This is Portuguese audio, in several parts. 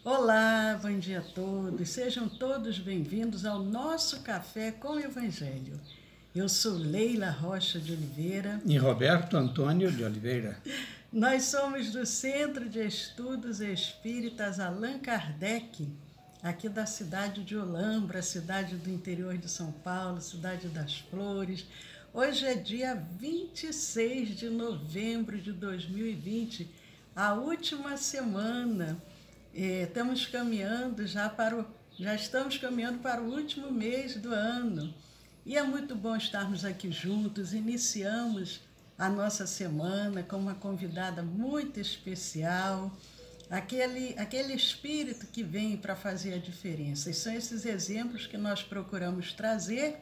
Olá, bom dia a todos. Sejam todos bem-vindos ao nosso Café com o Evangelho. Eu sou Leila Rocha de Oliveira. E Roberto Antônio de Oliveira. Nós somos do Centro de Estudos Espíritas Allan Kardec, aqui da cidade de Olambra, cidade do interior de São Paulo, cidade das Flores. Hoje é dia 26 de novembro de 2020, a última semana. Estamos caminhando já estamos caminhando para o último mês do ano. E é muito bom estarmos aqui juntos. Iniciamos a nossa semana com uma convidada muito especial, aquele espírito que vem para fazer a diferença. E são esses exemplos que nós procuramos trazer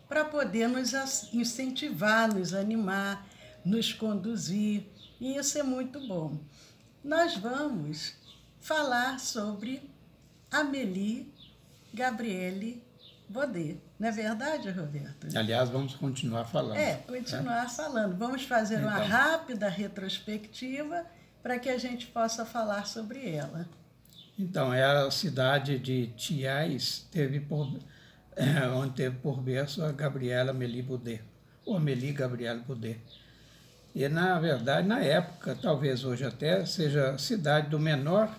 para poder nos incentivar, nos animar, nos conduzir. E isso é muito bom. Nós vamos falar sobre Amélie Gabrielle Baudet. Não é verdade, Roberto? Aliás, vamos continuar falando. Continuar falando. Vamos fazer uma rápida retrospectiva para que a gente possa falar sobre ela. Então, é a cidade de Thiais, onde teve por berço a Gabrielle Amélie Baudet, ou Amélie Gabrielle Baudet. E, na verdade, na época, talvez hoje até, seja a cidade do menor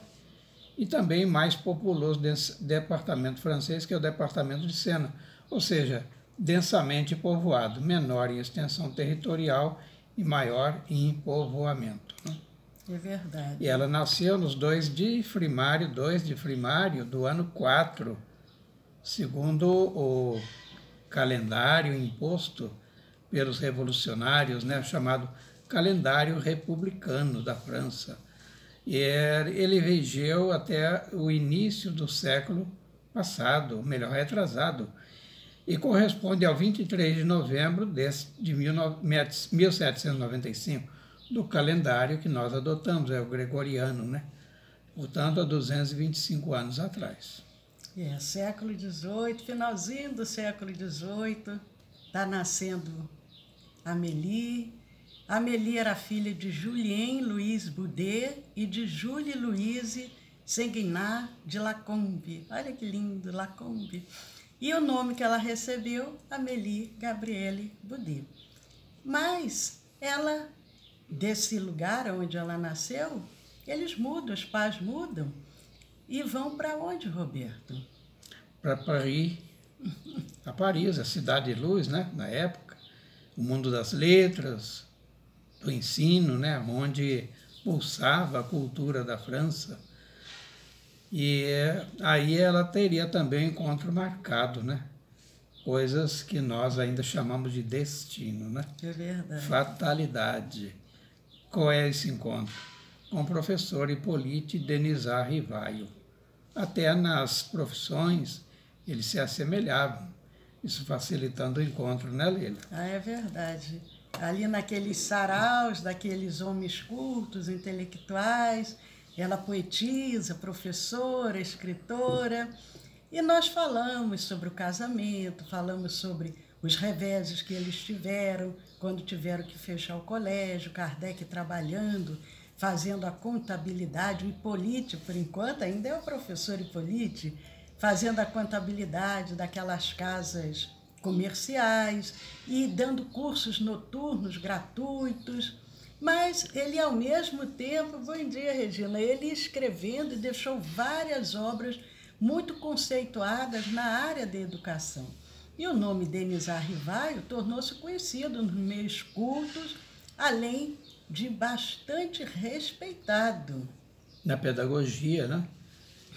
e também mais populoso desse departamento francês, que é o departamento de Sena, ou seja, densamente povoado, menor em extensão territorial e maior em povoamento. É verdade. E ela nasceu nos 2 de primário do ano 4, segundo o calendário imposto pelos revolucionários, chamado calendário republicano da França. E ele regeu até o início do século passado, melhor, retrasado, e corresponde ao 23 de novembro de 1795, do calendário que nós adotamos, é o gregoriano, portanto, há 225 anos atrás. Século XVIII, finalzinho do século XVIII, está nascendo Amélie. Amélie era filha de Julien Louise Baudet e de Julie Louise Séguinat de Lacombe. Olha que lindo, Lacombe. E o nome que ela recebeu, Amélie Gabrielle Baudet. Mas ela, desse lugar onde ela nasceu, eles mudam, os pais mudam e vão para onde, Roberto? Para Paris, a cidade de luz, na época, o mundo das letras, do ensino, onde pulsava a cultura da França. E aí ela teria também um encontro marcado, coisas que nós ainda chamamos de destino, É verdade. Fatalidade. Qual é esse encontro? Com o professor Hippolyte Denisard Rivaio. Até nas profissões eles se assemelhavam, isso facilitando o encontro, Leila? É verdade. Ali naqueles saraus, daqueles homens cultos, intelectuais, ela poetisa, professora, escritora, e nós falamos sobre o casamento, falamos sobre os reveses que eles tiveram, quando tiveram que fechar o colégio, Kardec trabalhando, fazendo a contabilidade, o Hippolyte, por enquanto, ainda é o professor Hippolyte, fazendo a contabilidade daquelas casas comerciais e dando cursos noturnos gratuitos, mas ele ao mesmo tempo, bom dia Regina, ele escrevendo e deixou várias obras muito conceituadas na área da educação. E o nome Denisard Rivaio tornou-se conhecido nos meios cultos, além de bastante respeitado. Na pedagogia,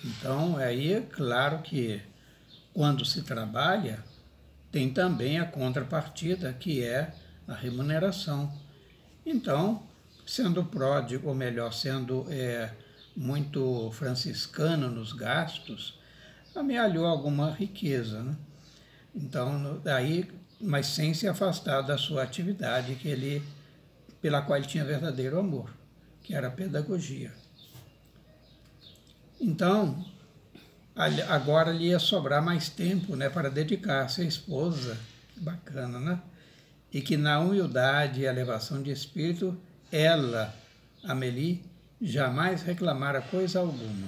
Então, aí é claro que quando se trabalha, tem também a contrapartida, que é a remuneração. Então, sendo pródigo, ou melhor, sendo muito franciscano nos gastos, amealhou alguma riqueza, Então, daí, mas sem se afastar da sua atividade pela qual ele tinha verdadeiro amor, que era a pedagogia. Então, agora lhe ia sobrar mais tempo para dedicar-se à esposa, bacana, E que na humildade e elevação de espírito, ela, Amélie, jamais reclamara coisa alguma.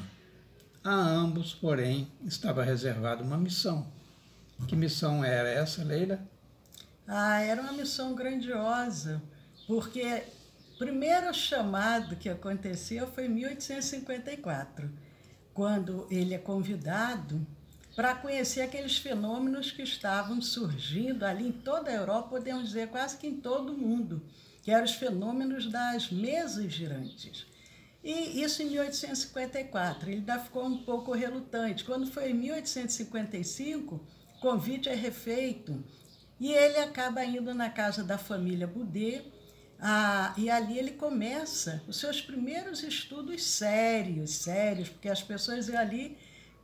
A ambos, porém, estava reservada uma missão. Que missão era essa, Leila? Era uma missão grandiosa, porque o primeiro chamado que aconteceu foi em 1854, quando ele é convidado para conhecer aqueles fenômenos que estavam surgindo ali em toda a Europa, podemos dizer quase que em todo o mundo, que eram os fenômenos das mesas girantes. E isso em 1854, ele ainda ficou um pouco relutante. Quando foi em 1855, o convite é refeito e ele acaba indo na casa da família Boudet, e ali ele começa os seus primeiros estudos sérios, porque as pessoas iam ali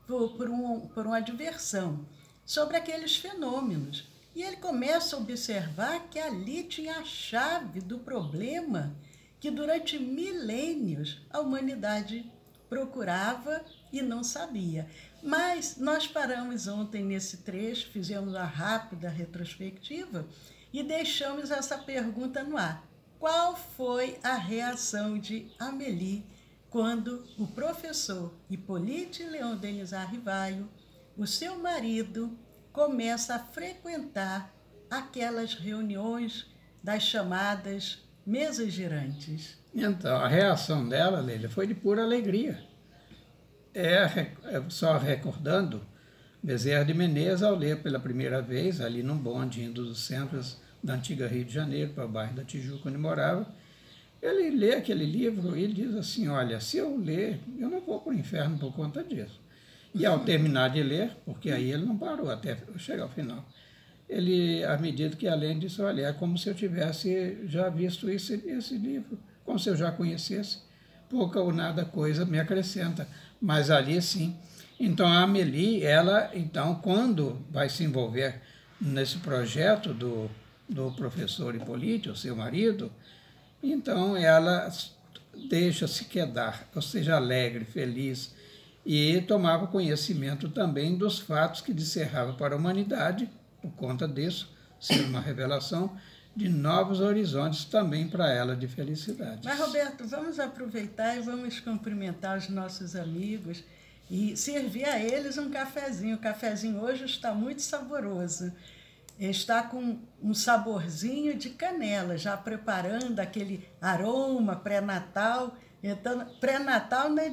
por uma diversão, sobre aqueles fenômenos. E ele começa a observar que ali tinha a chave do problema que durante milênios a humanidade procurava e não sabia. Mas nós paramos ontem nesse trecho, fizemos uma rápida retrospectiva e deixamos essa pergunta no ar. Qual foi a reação de Amélie quando o professor Hippolyte Léon Denisard Rivaio, o seu marido, começa a frequentar aquelas reuniões das chamadas mesas girantes? Então, a reação dela, Leila, foi de pura alegria. Só recordando, Bezerra de Menezes, ao ler pela primeira vez, ali num bonde indo dos centros da antiga Rio de Janeiro para o bairro da Tijuca, onde morava, ele lê aquele livro e ele diz assim, olha, se eu ler, eu não vou para o inferno por conta disso. E ao terminar de ler, porque aí ele não parou até chegar ao final, ele, à medida que além disso, olha, é como se eu tivesse já visto esse livro, como se eu já conhecesse, pouca ou nada coisa me acrescenta, mas ali sim. Então a Amélie, ela, então, quando vai se envolver nesse projeto do professor Hippolyte, o seu marido, então ela deixa-se quedar, ou seja, alegre, feliz, e tomava conhecimento também dos fatos que descerrava para a humanidade, por conta disso, ser uma revelação de novos horizontes também para ela de felicidade. Mas, Roberto, vamos aproveitar e vamos cumprimentar os nossos amigos e servir a eles um cafezinho. O cafezinho hoje está muito saboroso. Está com um saborzinho de canela, já preparando aquele aroma pré-natal. Então, pré-natal, né,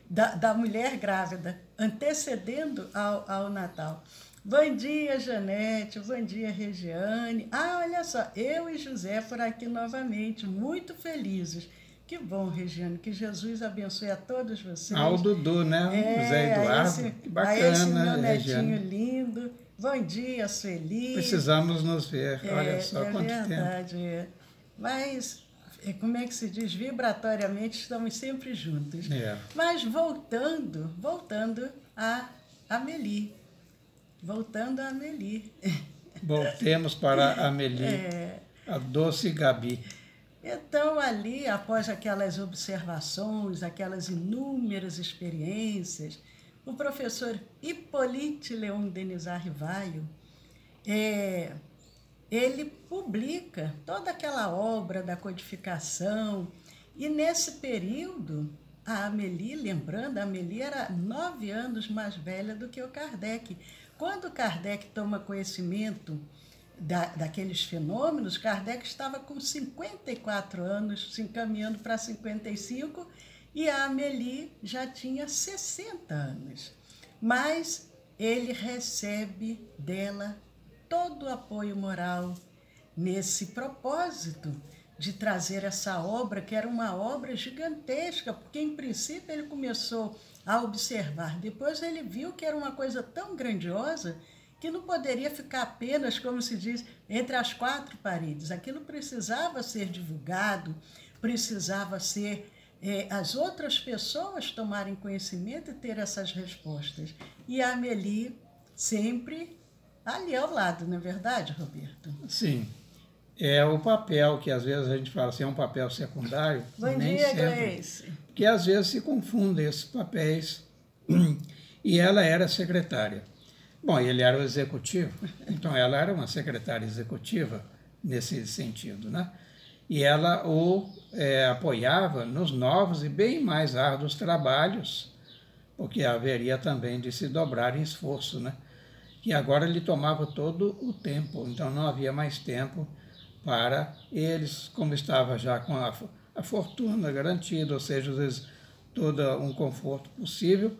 da mulher grávida, antecedendo ao Natal. Bom dia, Janete, bom dia, Regiane. Olha só, eu e José por aqui novamente, muito felizes. Que bom, Regiane, que Jesus abençoe a todos vocês. O Dudu, né? José Eduardo, que bacana, a esse meu netinho Regiane. lindo. Bom dia, Sueli. Precisamos nos ver, olha só quanto verdade, tempo. Mas, como é que se diz? Vibratoriamente estamos sempre juntos. Mas voltando a Amélie. Voltando a Amélie. Voltemos para a Amélie, a doce Gabi. Então, ali, após aquelas observações, aquelas inúmeras experiências, o professor Hippolyte Léon Denisard Rivaio, ele publica toda aquela obra da codificação, e nesse período, a Amélie, lembrando, a Amélie era 9 anos mais velha do que o Kardec. Quando Kardec toma conhecimento daqueles fenômenos, Kardec estava com 54 anos, se encaminhando para 55, e a Amélie já tinha 60 anos. Mas ele recebe dela todo o apoio moral nesse propósito de trazer essa obra, que era uma obra gigantesca, porque, em princípio, ele começou a observar. Depois ele viu que era uma coisa tão grandiosa que não poderia ficar apenas, como se diz, entre as 4 paredes. Aquilo precisava ser divulgado, precisava ser as outras pessoas tomarem conhecimento e ter essas respostas. E a Amélie sempre ali ao lado, não é verdade, Roberto? Sim. É o papel que às vezes a gente fala assim, é um papel secundário. Bom nem dia, sempre, Gleice. Porque às vezes se confundem esses papéis. E ela era secretária. Bom, ele era o executivo, então ela era uma secretária executiva nesse sentido, né? E ela o apoiava nos novos e bem mais árduos trabalhos porque haveria também de se dobrar em esforço, né? Que agora ele tomava todo o tempo, então não havia mais tempo para eles, como estava já com a fortuna garantida, ou seja, às vezes todo um conforto possível,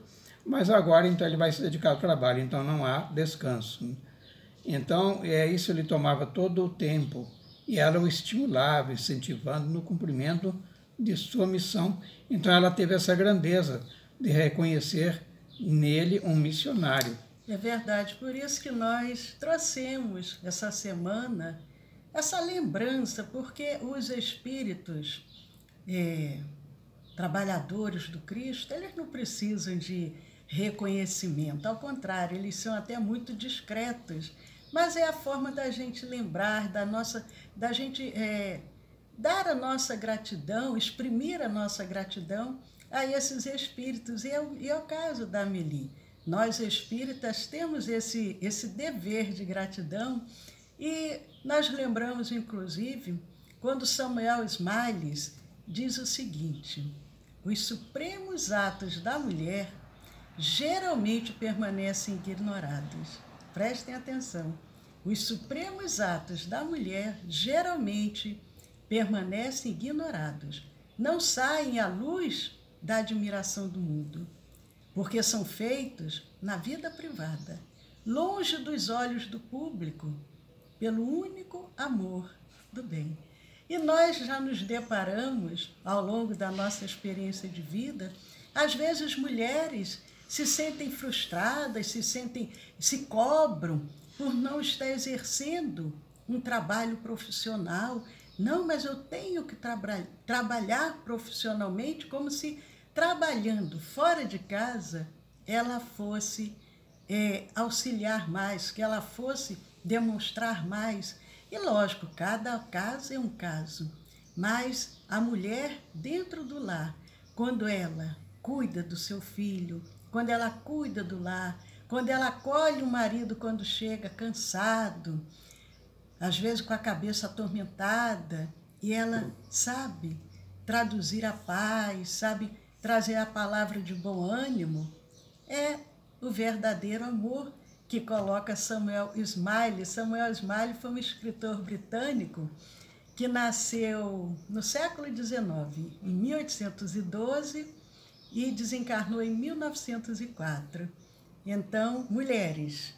mas agora então ele vai se dedicar ao trabalho, então não há descanso. Então, isso lhe tomava todo o tempo e ela o estimulava, incentivando no cumprimento de sua missão. Então ela teve essa grandeza de reconhecer nele um missionário. É verdade, por isso que nós trouxemos essa semana essa lembrança, porque os espíritos trabalhadores do Cristo, eles não precisam de reconhecimento, ao contrário, eles são até muito discretos, mas é a forma da gente lembrar, da gente dar a nossa gratidão, exprimir a nossa gratidão a esses espíritos, e é o caso da Amélie. Nós espíritas temos esse dever de gratidão, e nós lembramos, inclusive, quando Samuel Smiles diz o seguinte: os supremos atos da mulher geralmente permanecem ignorados. Prestem atenção. Os supremos atos da mulher geralmente permanecem ignorados. Não saem à luz da admiração do mundo, porque são feitos na vida privada, longe dos olhos do público, pelo único amor do bem. E nós já nos deparamos, ao longo da nossa experiência de vida, às vezes mulheres se sentem frustradas, se cobram por não estar exercendo um trabalho profissional. Não, mas eu tenho que trabalhar profissionalmente, como se trabalhando fora de casa ela fosse auxiliar mais, que ela fosse demonstrar mais. E lógico, cada caso é um caso, mas a mulher dentro do lar, quando ela cuida do seu filho, quando ela cuida do lar, quando ela acolhe o marido quando chega cansado, às vezes com a cabeça atormentada, e ela sabe traduzir a paz, sabe trazer a palavra de bom ânimo, é o verdadeiro amor que coloca Samuel Smiles. Samuel Smiles foi um escritor britânico que nasceu no século XIX, em 1812, e desencarnou em 1904. Então, mulheres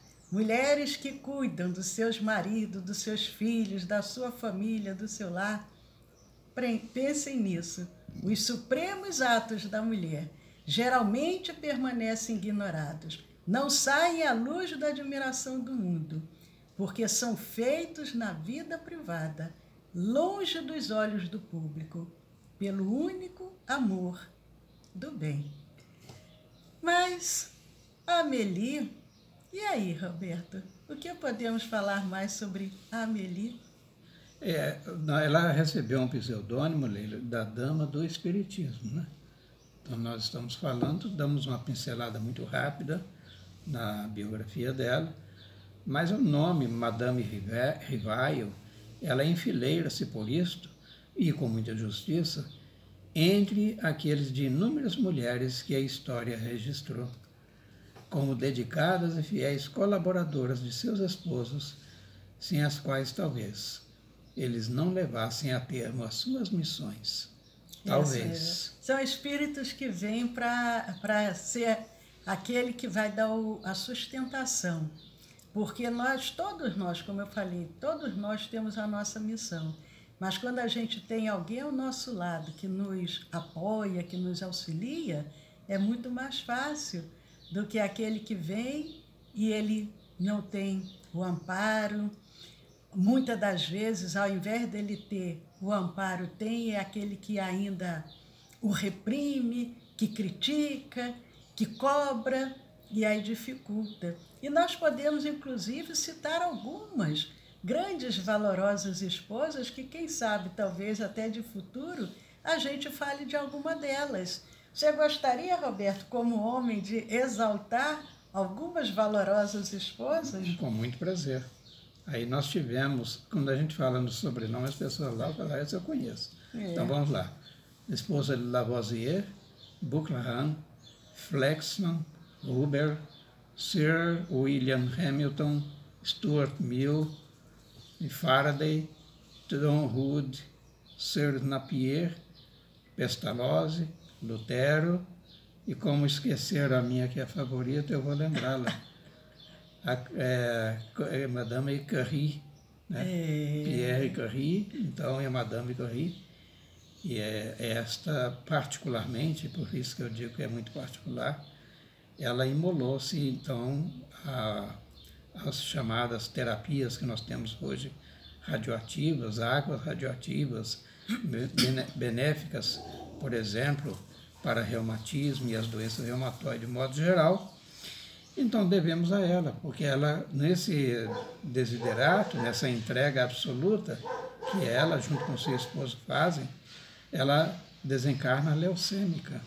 que cuidam dos seus maridos, dos seus filhos, da sua família, do seu lar, pensem nisso. Os supremos atos da mulher geralmente permanecem ignorados, não saem à luz da admiração do mundo, porque são feitos na vida privada, longe dos olhos do público, pelo único amor do bem. Mas a Amélie, e aí, Roberto, o que podemos falar mais sobre a Amélie? Ela recebeu um pseudônimo, Leila, da Dama do Espiritismo, né? Então nós estamos falando, damos uma pincelada muito rápida na biografia dela, mas o nome Madame Rivaio, ela enfileira-se por isto, e com muita justiça, entre aqueles de inúmeras mulheres que a história registrou, como dedicadas e fiéis colaboradoras de seus esposos, sem as quais talvez eles não levassem a termo as suas missões. Talvez. São espíritos que vêm para ser aquele que vai dar a sustentação. Porque todos nós, como eu falei, todos nós temos a nossa missão. Mas quando a gente tem alguém ao nosso lado que nos apoia, que nos auxilia, é muito mais fácil do que aquele que vem e ele não tem o amparo. Muitas das vezes, ao invés dele ter o amparo, tem aquele que ainda o reprime, que critica, que cobra, e aí dificulta. E nós podemos, inclusive, citar algumas grandes, valorosas esposas que, quem sabe, talvez até de futuro, a gente fale de alguma delas. Você gostaria, Roberto, como homem, de exaltar algumas valorosas esposas? Com muito prazer. Aí nós tivemos, quando a gente fala no sobrenome, as pessoas lá falam, essa eu conheço. Então vamos lá. Esposa de Lavoisier, Bouclaham, Flaxman, Huber, Sir William Hamilton, Stuart Mill, Faraday, John Hood, Sir Napier, Pestalozzi, Lutero, e como esquecer a minha que é a favorita, eu vou lembrá-la. Madame Curie, né? Pierre Curie, então é Madame Curie, e esta particularmente, por isso que eu digo que é muito particular, ela imolou-se então às chamadas terapias que nós temos hoje, radioativas, águas radioativas, benéficas, por exemplo, para reumatismo e as doenças reumatoides de modo geral. Então devemos a ela, porque ela, nesse desiderato, nessa entrega absoluta que ela, junto com seu esposo, fazem, ela desencarna leucêmica.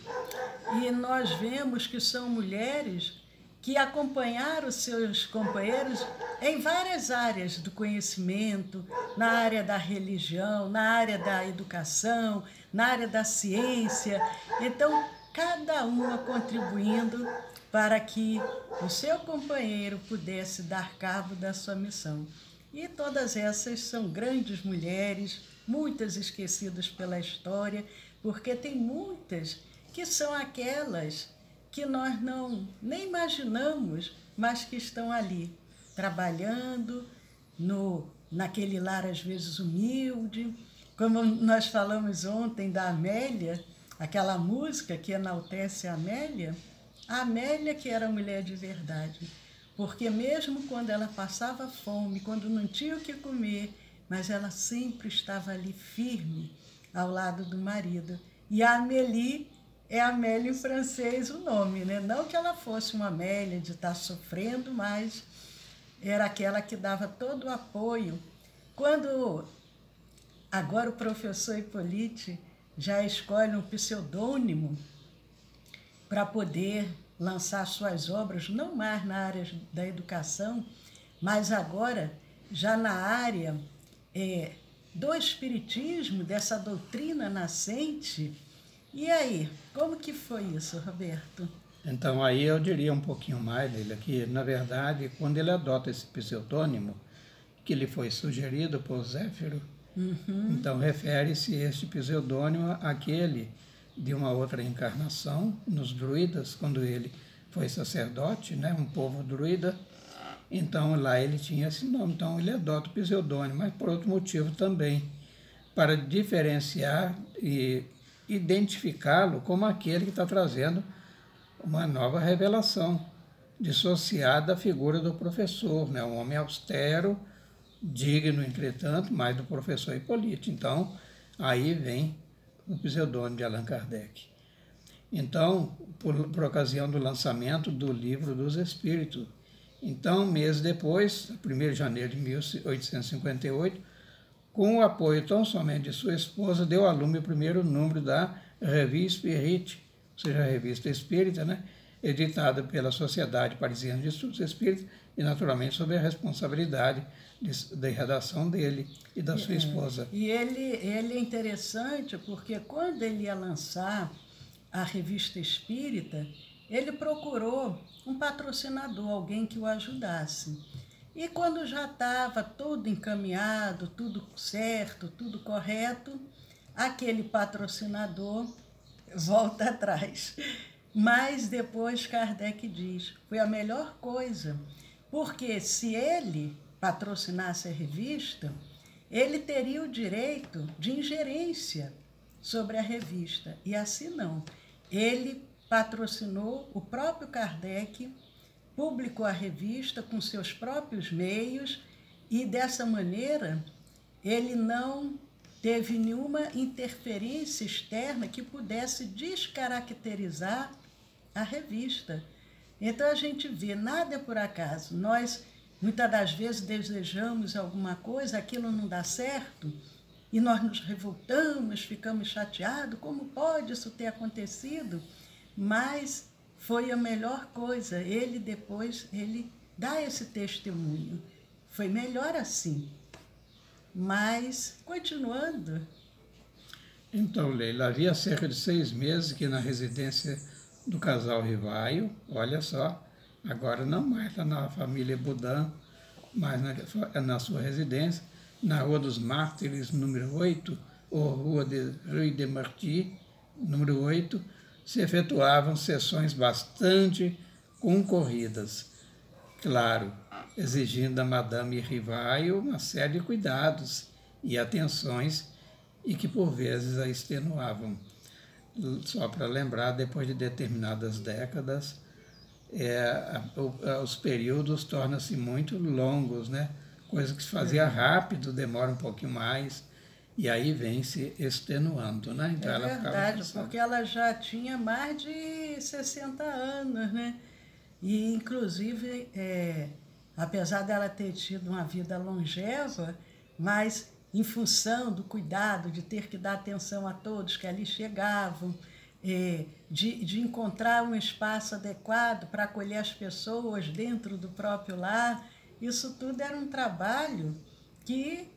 E nós vemos que são mulheres que acompanharam seus companheiros em várias áreas do conhecimento, na área da religião, na área da educação, na área da ciência. Então, cada uma contribuindo para que o seu companheiro pudesse dar cabo da sua missão. E todas essas são grandes mulheres, muitas esquecidas pela história, porque tem muitas que são aquelas que nós nem imaginamos, mas que estão ali, trabalhando naquele lar, às vezes, humilde. Como nós falamos ontem da Amélia, aquela música que enaltece a Amélia que era mulher de verdade, porque mesmo quando ela passava fome, quando não tinha o que comer, mas ela sempre estava ali firme ao lado do marido. E a Amélie é Amélie em francês o nome, né? Não que ela fosse uma Amélia de estar sofrendo, mas era aquela que dava todo o apoio. Quando agora o professor Hippolyte já escolhe um pseudônimo para poder lançar suas obras, não mais na área da educação, mas agora já na área do espiritismo, dessa doutrina nascente. E aí, como que foi isso, Roberto? Então, aí eu diria um pouquinho mais dele aqui. Na verdade, quando ele adota esse pseudônimo, que lhe foi sugerido por Zéfiro, então refere-se este pseudônimo àquele de uma outra encarnação, nos druidas, quando ele foi sacerdote, né, um povo druida. Então, lá ele tinha esse nome. Então, ele adota o pseudônimo, mas por outro motivo também, para diferenciar e identificá-lo como aquele que está trazendo uma nova revelação, dissociada da figura do professor, né? Um homem austero, digno, entretanto, mais do professor Hippolyte. Então, aí vem o pseudônimo de Allan Kardec. Então, por ocasião do lançamento do Livro dos Espíritos. Então, mês depois, 1º de janeiro de 1858, com o apoio tão somente de sua esposa, deu a lume o primeiro número da Revue Spirit, ou seja, a revista espírita, né, editada pela Sociedade Parisiana de Estudos Espíritas, e naturalmente sob a responsabilidade da redação dele e da sua esposa. E ele é interessante porque quando ele ia lançar a revista espírita, ele procurou um patrocinador, alguém que o ajudasse. E quando já estava tudo encaminhado, tudo certo, tudo correto, aquele patrocinador volta atrás. Mas depois Kardec diz, foi a melhor coisa, porque se ele patrocinasse a revista, ele teria o direito de ingerência sobre a revista. E assim não. Ele patrocinou o próprio Kardec, publicou a revista com seus próprios meios e, dessa maneira, ele não teve nenhuma interferência externa que pudesse descaracterizar a revista. Então, a gente vê, nada é por acaso. Nós, muitas das vezes, desejamos alguma coisa, aquilo não dá certo, e nós nos revoltamos, ficamos chateados, como pode isso ter acontecido? Mas foi a melhor coisa. Ele dá esse testemunho. Foi melhor assim. Mas, continuando... Então, Leila, havia cerca de 6 meses que na residência do casal Rivaio, olha só, agora não mais lá na família Budan, mas na sua residência, na Rua dos Mártires, número 8, ou Rua de Rue de Marty, número 8, se efetuavam sessões bastante concorridas. Claro, exigindo da Madame Rivaio uma série de cuidados e atenções e que por vezes a extenuavam. Só para lembrar, depois de determinadas décadas, os períodos tornam-se muito longos, né? Coisa que se fazia rápido, demora um pouquinho mais, e aí vem se extenuando, né? Então ela verdade, porque ela já tinha mais de 60 anos, né? E, inclusive, apesar dela ter tido uma vida longeva, mas em função do cuidado, de ter que dar atenção a todos que ali chegavam, de encontrar um espaço adequado para acolher as pessoas dentro do próprio lar, isso tudo era um trabalho que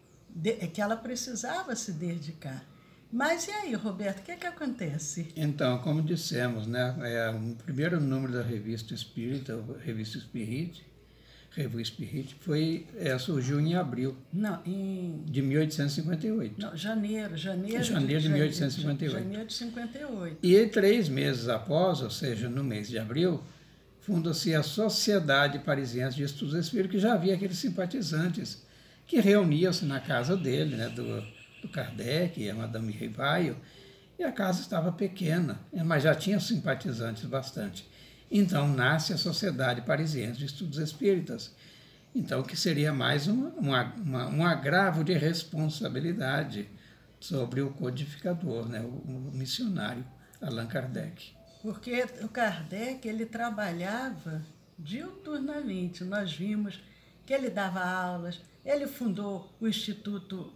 ela precisava se dedicar. Mas e aí, Roberto, o que acontece? Então, como dissemos, né, o primeiro número da Revista Espírita, Revista Spirit, surgiu em abril de 1858. Não, janeiro de 1858. Janeiro de 58. E 3 meses após, ou seja, no mês de abril, funda-se a Sociedade Parisiense de Estudos Espíritas, que já havia aqueles simpatizantes que reuniam-se na casa dele, né, do Kardec e a Madame Rivaio, e a casa estava pequena, mas já tinha simpatizantes bastante. Então nasce a Sociedade Parisiense de Estudos Espíritas, então que seria mais um agravo de responsabilidade sobre o codificador, né, o missionário Allan Kardec. Porque o Kardec, ele trabalhava diuturnamente. Nós vimos que ele dava aulas, ele fundou o Instituto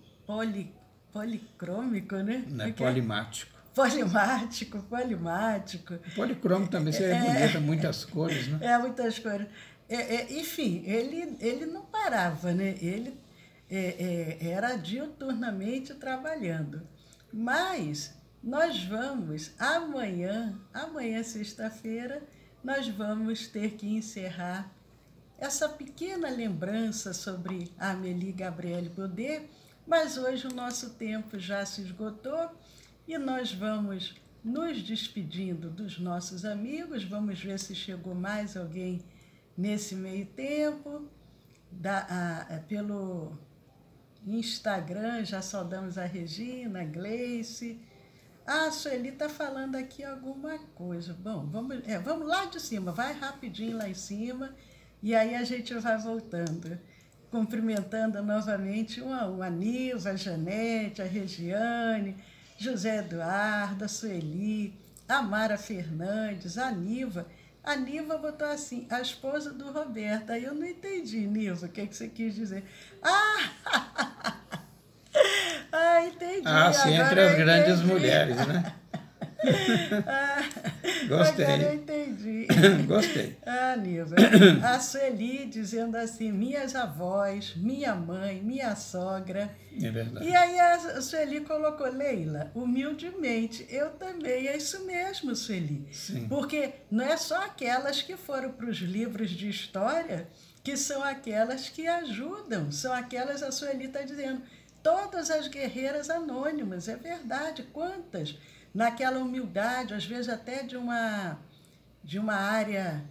Policrômico, né? Polimático. Polimático. O policrômico também seria bonito, muitas cores, né? Muitas cores. Enfim, ele não parava, né? Ele era diuturnamente trabalhando. Mas nós vamos, amanhã, sexta-feira, nós vamos ter que encerrar essa pequena lembrança sobre a Amélie Gabrielle Baudet, mas hoje o nosso tempo já se esgotou e nós vamos nos despedindo dos nossos amigos. Vamos ver se chegou mais alguém nesse meio tempo. Pelo Instagram já saudamos a Regina, a Gleice. A Sueli está falando aqui alguma coisa. Bom, vamos lá de cima, vai rapidinho lá em cima e aí a gente vai voltando. Cumprimentando novamente a Nilva, a Janete, a Regiane, José Eduardo, a Sueli, a Mara Fernandes, a Niva. A Niva botou assim, a esposa do Roberto. Aí eu não entendi, Niva, o que você quis dizer. Entendi. Sim, entre as grandes mulheres, né? Gostei. Agora eu entendi. Gostei. Niva. A Sueli dizendo assim, minhas avós, minha mãe, minha sogra. É verdade. E aí a Sueli colocou, Leila, humildemente, eu também. É isso mesmo, Sueli. Sim. Porque não é só aquelas que foram para os livros de história que são aquelas que ajudam, são aquelas, a Sueli está dizendo, todas as guerreiras anônimas, é verdade, quantas? Naquela humildade, às vezes até de uma área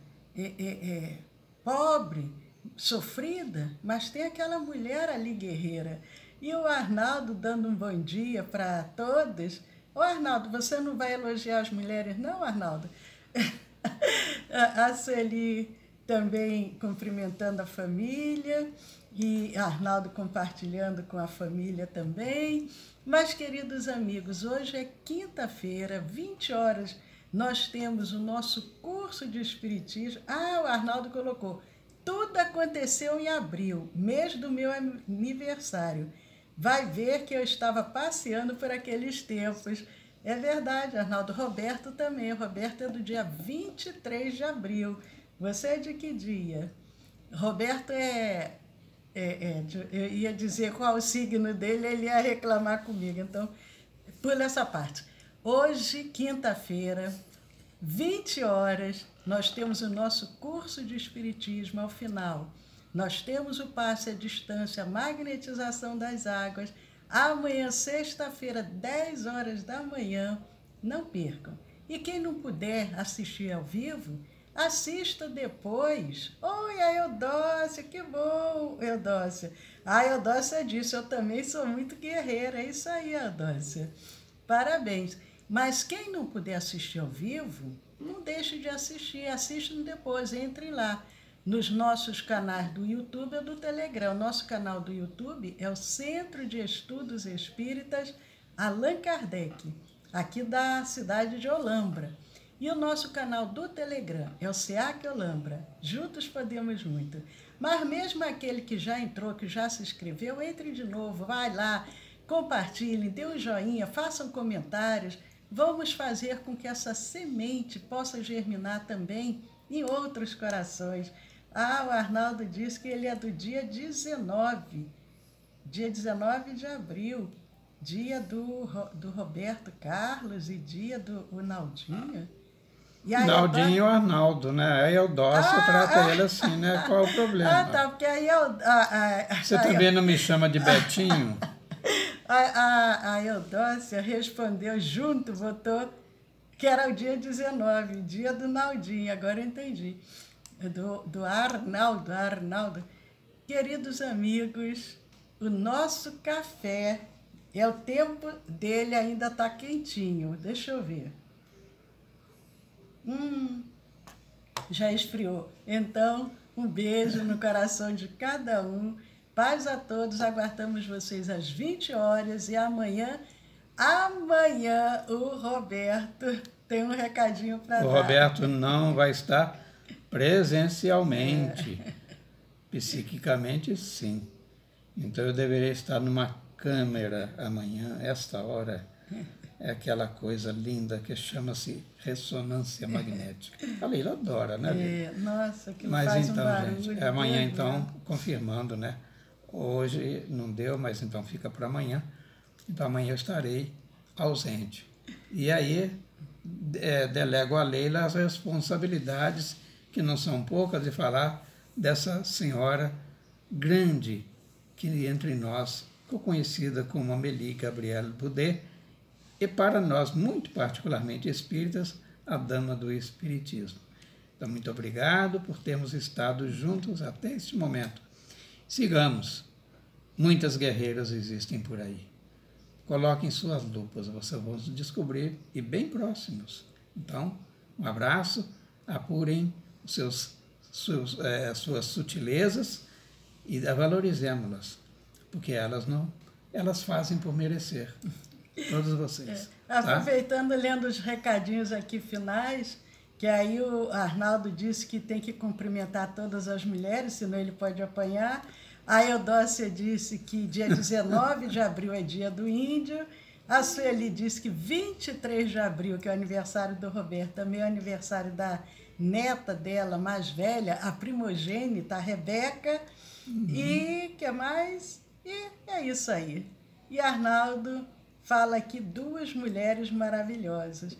pobre, sofrida, mas tem aquela mulher ali guerreira. E o Arnaldo dando um bom dia para todos. Ô Arnaldo, você não vai elogiar as mulheres não, Arnaldo? A Sueli também cumprimentando a família e Arnaldo compartilhando com a família também. Mas, queridos amigos, hoje é quinta-feira, 20 horas, nós temos o nosso curso de Espiritismo. O Arnaldo colocou, tudo aconteceu em abril, mês do meu aniversário. Vai ver que eu estava passeando por aqueles tempos. É verdade, Arnaldo. Roberto também. O Roberto é do dia 23 de abril. Você é de que dia? Roberto eu ia dizer qual o signo dele, ele ia reclamar comigo. Então, pula essa parte. Hoje, quinta-feira, 20 horas, nós temos o nosso curso de Espiritismo ao final. Nós temos o passe à distância, a magnetização das águas. Amanhã, sexta-feira, 10 horas da manhã, não percam. E quem não puder assistir ao vivo, assista depois. Oi, a Eudócia, que bom, Eudócia. A Eudócia disse, eu também sou muito guerreira. É isso aí, Eudócia. Parabéns. Mas quem não puder assistir ao vivo, não deixe de assistir. Assistam depois, entrem lá. Nos nossos canais do YouTube ou do Telegram. O nosso canal do YouTube é o Centro de Estudos Espíritas Allan Kardec, aqui da cidade de Olambra. E o nosso canal do Telegram é o SEAC Olambra. Juntos podemos muito. Mas mesmo aquele que já entrou, que já se inscreveu, entre de novo, vai lá, compartilhem, dê um joinha, façam comentários. Vamos fazer com que essa semente possa germinar também em outros corações. Ah, o Arnaldo disse que ele é do dia 19 de abril, dia do Roberto Carlos e dia do Naldinho. E aí, Naldinho e o Arnaldo, né? A Eudócia trata ele assim, né? Qual é o problema? Ah, tá, porque aí Você também não me chama de Betinho? A Eudócia respondeu junto, botou que era o dia 19, dia do Naldinho, agora eu entendi. Do Arnaldo. Queridos amigos, o nosso café, o tempo dele ainda está quentinho. Deixa eu ver. Já esfriou. Então, um beijo no coração de cada um. Paz a todos. Aguardamos vocês às 20 horas. E amanhã o Roberto tem um recadinho para dar. O Roberto não vai estar presencialmente. Psiquicamente, sim. Então, eu deveria estar numa câmera amanhã, esta hora. É aquela coisa linda que chama-se ressonância magnética. A Leila adora, né, Leila? Nossa, que mas faz então, um barulho. gente, amanhã, então, confirmando, né? Hoje não deu, mas então fica para amanhã. Então, amanhã eu estarei ausente. E aí, delego a Leila as responsabilidades, que não são poucas, de falar dessa senhora grande, que entre nós ficou conhecida como Amélie Gabrielle Boudet, e para nós, muito particularmente espíritas, a dama do espiritismo. Então, muito obrigado por termos estado juntos até este momento. Sigamos. Muitas guerreiras existem por aí. Coloquem suas lupas, vocês vão descobrir, e bem próximos. Então, um abraço, apurem suas sutilezas e valorizemos-las, porque elas fazem por merecer. Todos vocês. Aproveitando, lendo os recadinhos aqui finais, que aí o Arnaldo disse que tem que cumprimentar todas as mulheres, senão ele pode apanhar. A Eudócia disse que dia 19 de abril é dia do índio. A Sueli disse que 23 de abril, que é o aniversário do Roberto, também é o aniversário da neta dela, mais velha, a primogênita, a Rebeca. E que mais? E é isso aí. E Arnaldo fala aqui 2 mulheres maravilhosas.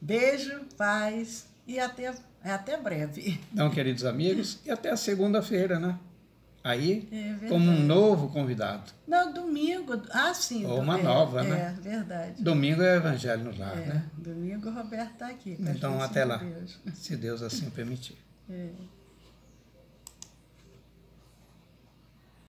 Beijo, paz e até breve. Então, queridos amigos, e até a segunda-feira, né? Aí, como um novo convidado. Não, domingo. Ah, sim. Ou uma nova, né? É, verdade. Domingo é Evangelho no Lar, né? Domingo o Roberto está aqui. Então, até lá, se Deus assim permitir.